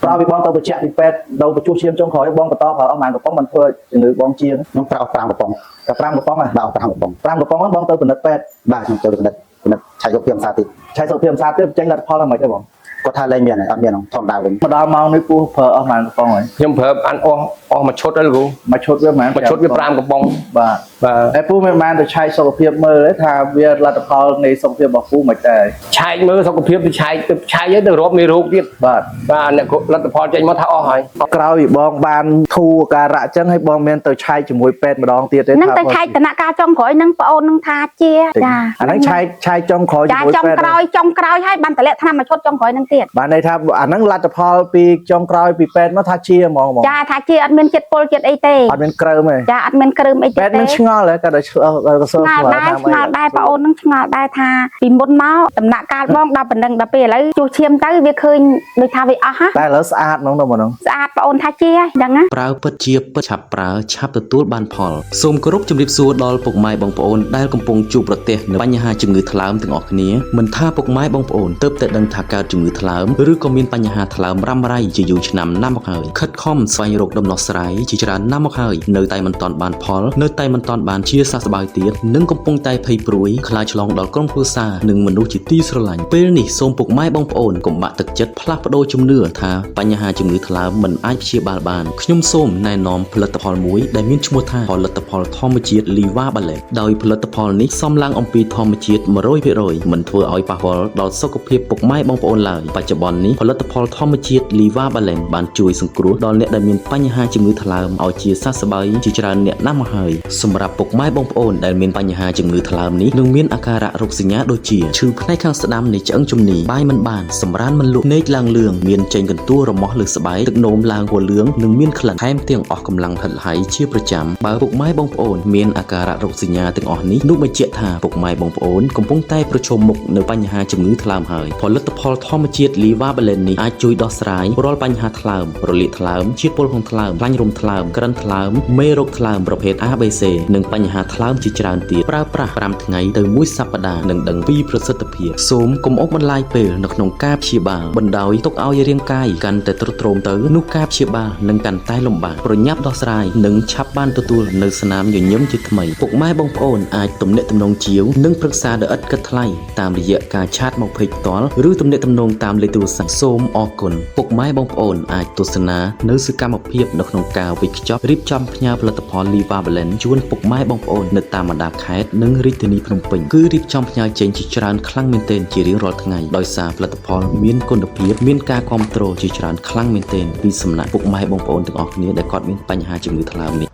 Prao bị bong tàu bật chạy bị pet đầu bật chu chiêm trong khói bong bật to vào ông màn của bong mình phơi người bong chia nó prao prao một bông cả pram của bong à bao prao một bông pram của bong bong tàu bật pet ba trong tôi được chạy dọc tiệm xa thì chạy sầu tiêm xa tiếp tranh lật pho là mấy cái bong có thay lên miền này ăn miền không thòng đào mình mà đào mau nơi pu phở ông màn của bong rồi nhưng phở ăn mà chốt đấy luôn mà chốt với màn mà chốt với pram của bông và em pu mấy màn được chạy sầu tiêm mơ đấy thà bia lật pho này sầu tiêm bảo pu mấy cái chạy mơ sau cái thì chạy với từ rốt mi rốt tiếp và này lật pho chạy mất tháo hỏi Prao bị bong ban thu cả rạ chân hay bong men tới chạy chỉ mùi pet mà đong tiệt đấy nâng tới chạy tận ca trong khỏi nâng bao nâng tha chia anh ấy chạy trong khói chỉ mùi pet trong còi hay ban tệ lệ tham mà chốt trong khỏi nâng tiệt bạn này tham anh ấy lật pho pi trong khói pi pet nó tha chia mong mong cha tha chia anh men chết pol chết ấy tê anh men krơm này cha anh men krơm ấy petมันឆ្ងល់តែដល់ឆ្ងល់ដែរបងអូននឹងឆ្ងល់ដែរថាពីមុនមកដំណាក់កាលបងដល់ប៉ុណ្ណឹងដល់ពេលឥឡូវជួសឈាមទៅវាឃើញដូចថាវាអស់ហ่ะតែឥឡូវស្អាតហ្មងហ្នឹងស្អាតបងអូនថាជាហ្នឹងណា ប្រើពិតជាពិតឆាប់ប្រើឆាប់ទទួលបានផលសូមគោរពជំរាបសួរដល់ពុកម៉ែបងប្អូនដែលកំពុងជួបប្រទះនូវបញ្ហាជំងឺថ្លើមទាំងអស់គ្នាមិនថាពុកម៉ែបងប្អូនទើបតែដឹងថាកើតជំងឺថ្លើមឬក៏មានបញ្ហាថ្លើមរ៉ាំរ៉ៃជាយូរឆ្នាំណាស់មកហើយខិតខំស្វែងរកដំណោះស្រាយជាច្រើនណាស់មកហើយនៅតែមិនទាន់បានផលនៅតែមិនទាន់បានជាសះស្បើយទៀតនិងកំពុងតែភ័យព្រួយខ្លាចឆ្លងដល់ក្រុមគ្រួសារនិងមនុស្សជាទីស្រឡាញ់ពេលនេះសូមពុកម៉ែបងប្អូនកុំបាក់ទឹកចិត្តផ្លាស់ប្ដូរជំនឿថាបញ្ហាជំងឺថ្លើមមិនអាចព្យាបាលបានខ្ញុំសូមណែនាំផលិតផលមួយដែលមានឈ្មោះថាផលិតផលធម្មជាតិ Liva Balance ដោយផលិតផលនេះសំឡើងអំពីធម្មជាតិ 100% មិនធ្វើឲ្យប៉ះពាល់ដល់សុខភាពពុកម៉ែបងប្អូនឡើយបច្ចុប្បន្ននេះផលិតផលធម្មជាតិ Liva Balance បានជួយសង្គ្រោះដល់អ្នកដែលមានបញ្ហាជំងឺថ្លើមឲ្យជាសះស្បើយជាច្រើនអ្នកណាស់មកហើយសម្រាប់ពុកម៉ែបងប្អូនដែលមានបញ្ហាជំងឺថ្លើមនេះនឹងមានអាការៈរោគសញ្ញាដូចជាឈឺផ្នែកខាងស្ដាំនៃឆ្អឹងជំនីបាយមិនបានសម្រានមិនលក់ភ្នែកឡើងលឿងមានចេញកន្ទួលរមាស់លើស្បែកទឹកនោមឡើងពណ៌លឿងនិងមានក្លិនថែមទាំងអស់កម្លាំងហិតហៃជាប្រចាំបើពុកម៉ែបងប្អូនមានអាការៈរោគសញ្ញាទាំងអស់នេះនោះបញ្ជាក់ថាពុកម៉ែបងប្អូនកំពុងតែប្រឈមមុខនឹងបញ្ហាជំងឺថ្លើមហើយផលិតផលធម្មជាតិ Liva Balance នេះអាចជួយដោះស្រាយរាល់បញ្ហាថ្លើមរលាកថ្លើមជាតិពុលក្នុងថ្លើមខ្លាញ់រោមថ្លើមក្រិនថ្លើមមេរោគថ្លើមប្រភេទ ABC និងបញ្ហាថ្លើមជាច្រើនទៀតប្រើប្រាស់5ថ្ងៃទៅ1សប្តាហ៍នឹងដឹងពីប្រសិទ្ធភាពសូមកុំអុកបន្លាយពេលនៅក្នុងការព្យាបាលបណ្ដោយទុកឲ្យរាងកាយកាន់តែទ្រុឌទ្រោមទៅនោះការព្យាបាលនឹងកាន់តែលំបាកប្រញាប់ដោះស្រាយនិងឆាប់បានទទួលនៅស្នាមញញឹមជាថ្មីពុកម៉ែបងប្អូនអាចទំនាក់ទំនងជាវនិងប្រឹក្សាដោយឥតគិតថ្លៃតាមរយៈការឆាតមកពេកផ្ទាល់ឬទំនាក់ទំនងតាមលេខទូរស័ព្ទសូមអរគុណពុកម៉ែបងប្អូនអាចទស្សនានៅសកម្មភាពនៅក្នុងការវេចខ្ចប់រៀបចំផ្ញើផលិតផល Liva Balance ជូនពុកម៉ែបងប្អូននៅតាមបណ្ដាខេត្តនិងរាជធានីភ្នំពេញគឺរៀបចំផ្ញើចេញជាច្រើនខ្លាំងមែនទែនជារៀងរាល់ថ្ងៃដោយសារផលិតផលមានគុណភាពមានការគ្រប់គ្រងជាច្រើនខ្លាំងមែនទែនពីសំណាក់ពុកម៉ែបងប្អូនទាំងអស់គ្នាដែលគាត់មានបញ្ហាជំងឺថ្លើមនេះ